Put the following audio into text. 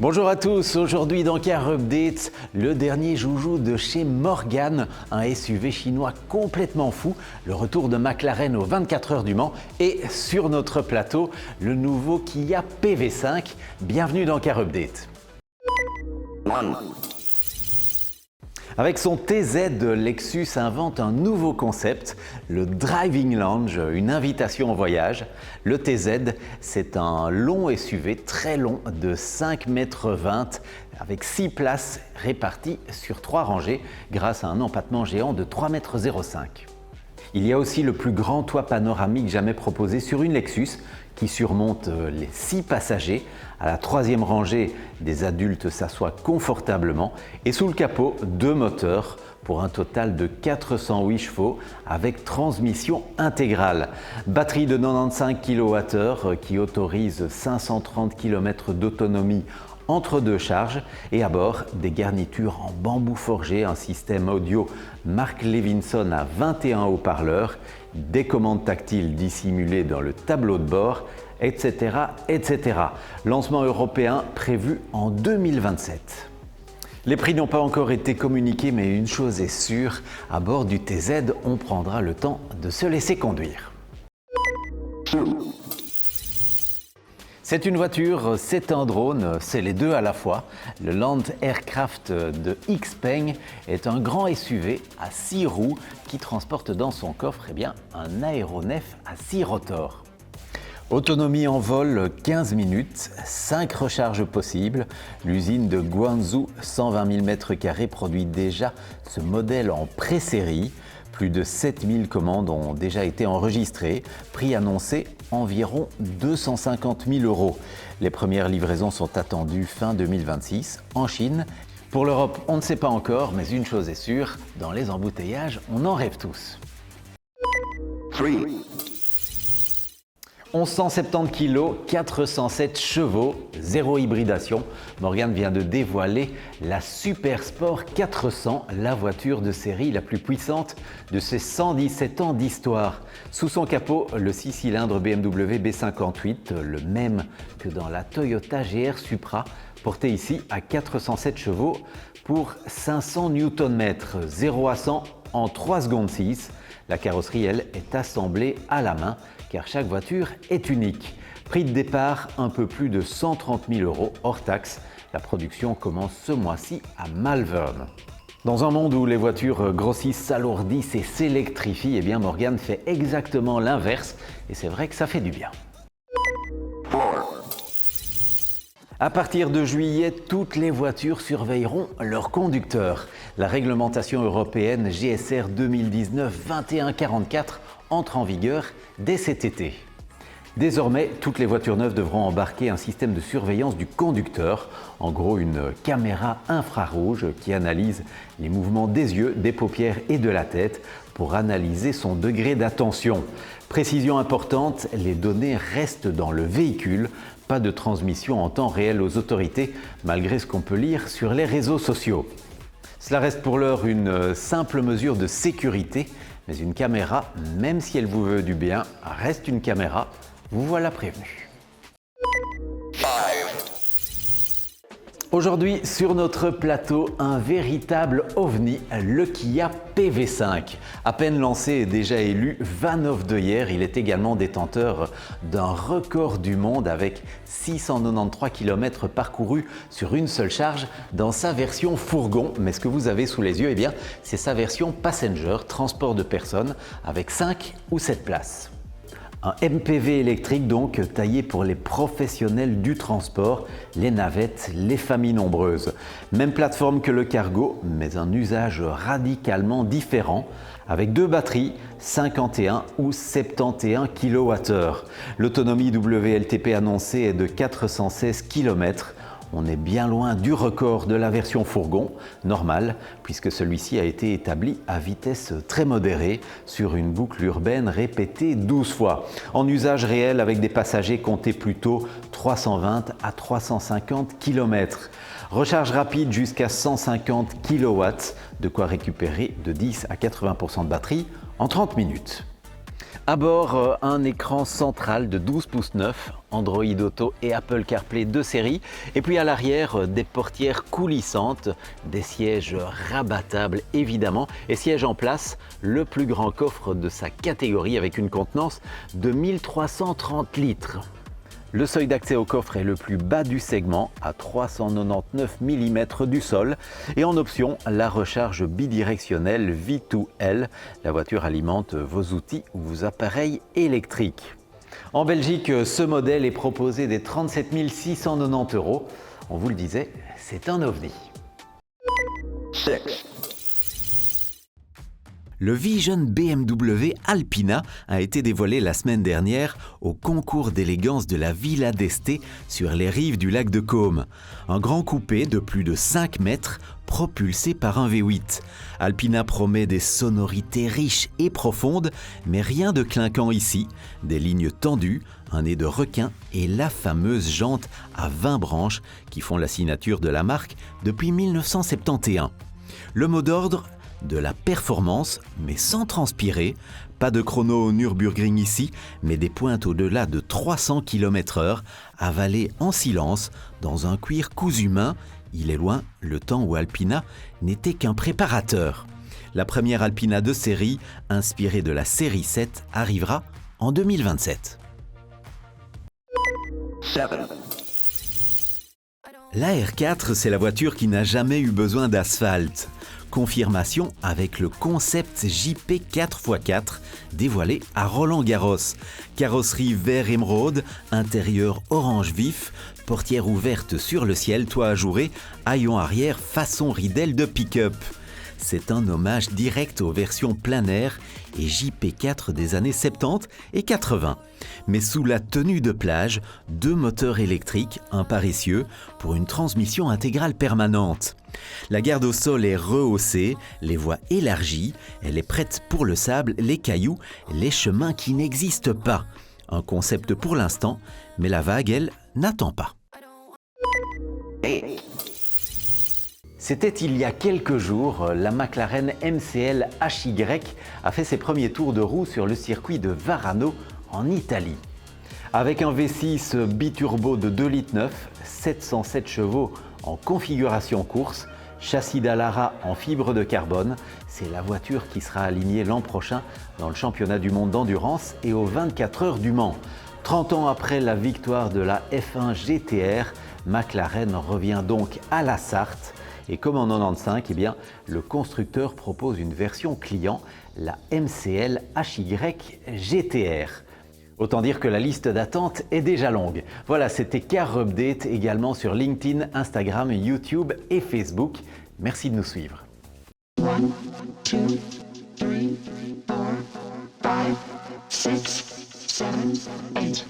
Bonjour à tous, aujourd'hui dans Car Update, le dernier joujou de chez Morgan, un SUV chinois complètement fou, le retour de McLaren aux 24 heures du Mans et sur notre plateau, le nouveau Kia PV5. Bienvenue dans Car Update. Avec son TZ, Lexus invente un nouveau concept, le Driving Lounge, une invitation au voyage. Le TZ, c'est un long SUV très long de 5,20 m avec 6 places réparties sur 3 rangées grâce à un empattement géant de 3,05 m. Il y a aussi le plus grand toit panoramique jamais proposé sur une Lexus qui surmonte les 6 passagers. À la 3e rangée, des adultes s'assoient confortablement et sous le capot, 2 moteurs pour un total de 408 chevaux avec transmission intégrale. Batterie de 95 kWh qui autorise 530 km d'autonomie entre 2 charges et à bord des garnitures en bambou forgé, un système audio Mark Levinson à 21 haut-parleurs, des commandes tactiles dissimulées dans le tableau de bord, etc. etc. Lancement européen prévu en 2027. Les prix n'ont pas encore été communiqués, mais une chose est sûre, à bord du TZ, on prendra le temps de se laisser conduire. C'est une voiture, c'est un drone, c'est les deux à la fois. Le Land Aircraft de XPeng est un grand SUV à 6 roues qui transporte dans son coffre un aéronef à 6 rotors. Autonomie en vol 15 minutes, 5 recharges possibles. L'usine de Guangzhou, 120 000 m² produit déjà ce modèle en pré-série. Plus de 7000 commandes ont déjà été enregistrées. Prix annoncé environ 250 000 €. Les premières livraisons sont attendues fin 2026 en Chine. Pour l'Europe, on ne sait pas encore, mais une chose est sûre, dans les embouteillages, on en rêve tous. 1170 kg, 407 chevaux, 0 hybridation. Morgan vient de dévoiler la Super Sport 400, la voiture de série la plus puissante de ses 117 ans d'histoire. Sous son capot, le 6 cylindres BMW B58, le même que dans la Toyota GR Supra, porté ici à 407 chevaux pour 500 Nm, 0 à 100 en 3 secondes 6. La carrosserie, elle, est assemblée à la main car chaque voiture est unique. Prix de départ, un peu plus de 130 000 € hors taxe. La production commence ce mois-ci à Malvern. Dans un monde où les voitures grossissent, s'alourdissent et s'électrifient, Morgan fait exactement l'inverse et c'est vrai que ça fait du bien. À partir de juillet, toutes les voitures surveilleront leur conducteur. La réglementation européenne GSR 2019-2144 entre en vigueur dès cet été. Désormais, toutes les voitures neuves devront embarquer un système de surveillance du conducteur, en gros une caméra infrarouge qui analyse les mouvements des yeux, des paupières et de la tête pour analyser son degré d'attention. Précision importante, les données restent dans le véhicule, pas de transmission en temps réel aux autorités, malgré ce qu'on peut lire sur les réseaux sociaux. Cela reste pour l'heure une simple mesure de sécurité, mais une caméra, même si elle vous veut du bien, reste une caméra, vous voilà prévenu. Aujourd'hui, sur notre plateau, un véritable ovni, le Kia PV5. À peine lancé et déjà élu Van of the Year, il est également détenteur d'un record du monde avec 693 km parcourus sur une seule charge dans sa version fourgon. Mais ce que vous avez sous les yeux, c'est sa version passenger, transport de personnes, avec 5 ou 7 places. Un MPV électrique donc, taillé pour les professionnels du transport, les navettes, les familles nombreuses. Même plateforme que le Cargo, mais un usage radicalement différent, avec 2 batteries, 51 ou 71 kWh. L'autonomie WLTP annoncée est de 416 km. On est bien loin du record de la version fourgon, normal, puisque celui-ci a été établi à vitesse très modérée sur une boucle urbaine répétée 12 fois. En usage réel avec des passagers comptés plutôt 320 à 350 km. Recharge rapide jusqu'à 150 kW, de quoi récupérer de 10 à 80% de batterie en 30 minutes. À bord, un écran central de 12 pouces 9, Android Auto et Apple CarPlay de série. Et puis à l'arrière, des portières coulissantes, des sièges rabattables évidemment. Et siège en place, le plus grand coffre de sa catégorie avec une contenance de 1330 litres. Le seuil d'accès au coffre est le plus bas du segment, à 399 mm du sol. Et en option, la recharge bidirectionnelle V2L. La voiture alimente vos outils ou vos appareils électriques. En Belgique, ce modèle est proposé des 37 690 €. On vous le disait, c'est un ovni. Le Vision BMW Alpina a été dévoilé la semaine dernière au concours d'élégance de la Villa d'Este sur les rives du lac de Côme. Un grand coupé de plus de 5 mètres propulsé par un V8. Alpina promet des sonorités riches et profondes, mais rien de clinquant ici. Des lignes tendues, un nez de requin et la fameuse jante à 20 branches qui font la signature de la marque depuis 1971. Le mot d'ordre, de la performance, mais sans transpirer. Pas de chrono au Nürburgring ici, mais des pointes au-delà de 300 km/h, avalées en silence, dans un cuir cousu main. Il est loin le temps où Alpina n'était qu'un préparateur. La première Alpina de série, inspirée de la série 7, arrivera en 2027. La R4, c'est la voiture qui n'a jamais eu besoin d'asphalte. Confirmation avec le concept JP 4x4 dévoilé à Roland-Garros. Carrosserie vert émeraude, intérieur orange vif, portière ouverte sur le ciel, toit ajouré, haillons arrière façon ridelle de pick-up. C'est un hommage direct aux versions plein air et JP4 des années 70 et 80. Mais sous la tenue de plage, 2 moteurs électriques, un paressieux, pour une transmission intégrale permanente. La garde au sol est rehaussée, les voies élargies, elle est prête pour le sable, les cailloux, les chemins qui n'existent pas. Un concept pour l'instant, mais la vague, elle, n'attend pas. C'était il y a quelques jours, la McLaren MCL HY a fait ses premiers tours de roue sur le circuit de Varano en Italie. Avec un V6 biturbo de 2,9 litres, 707 chevaux en configuration course, châssis Dallara en fibre de carbone, c'est la voiture qui sera alignée l'an prochain dans le championnat du monde d'endurance et aux 24 heures du Mans. 30 ans après la victoire de la F1 GTR, McLaren revient donc à la Sarthe. Et comme en 95, le constructeur propose une version client, la MCL HY GTR. Autant dire que la liste d'attente est déjà longue. Voilà, c'était Car Update également sur LinkedIn, Instagram, YouTube et Facebook. Merci de nous suivre. 1, 2, 3, 4, 5, 6, 7, 8.